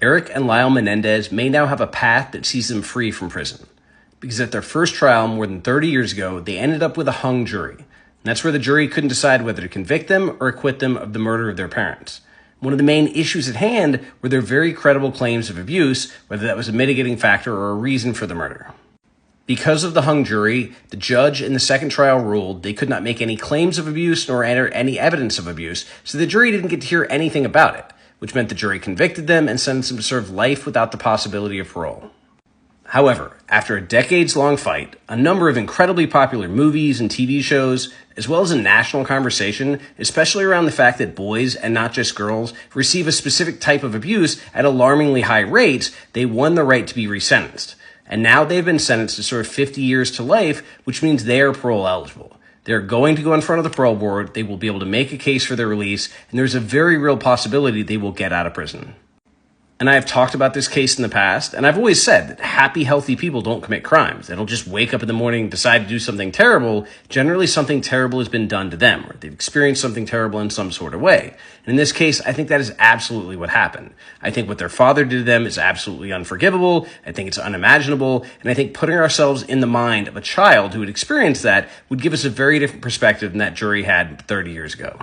Eric and Lyle Menendez may now have a path that sees them free from prison. Because at their first trial more than 30 years ago, they ended up with a hung jury. And that's where the jury couldn't decide whether to convict them or acquit them of the murder of their parents. One of the main issues at hand were their very credible claims of abuse, whether that was a mitigating factor or a reason for the murder. Because of the hung jury, the judge in the second trial ruled they could not make any claims of abuse nor enter any evidence of abuse, so the jury didn't get to hear anything about it, which meant the jury convicted them and sentenced them to serve life without the possibility of parole. However, after a decades-long fight, a number of incredibly popular movies and TV shows, as well as a national conversation, especially around the fact that boys, and not just girls, receive a specific type of abuse at alarmingly high rates, they won the right to be resentenced. And now they've been sentenced to serve 50 years to life, which means they are parole eligible. They're going to go in front of the parole board, they will be able to make a case for their release, and there's a very real possibility they will get out of prison. And I have talked about this case in the past, and I've always said that happy, healthy people don't commit crimes. They don't just wake up in the morning and decide to do something terrible. Generally, something terrible has been done to them, or they've experienced something terrible in some sort of way. And in this case, I think that is absolutely what happened. I think what their father did to them is absolutely unforgivable. I think it's unimaginable. And I think putting ourselves in the mind of a child who had experienced that would give us a very different perspective than that jury had 30 years ago.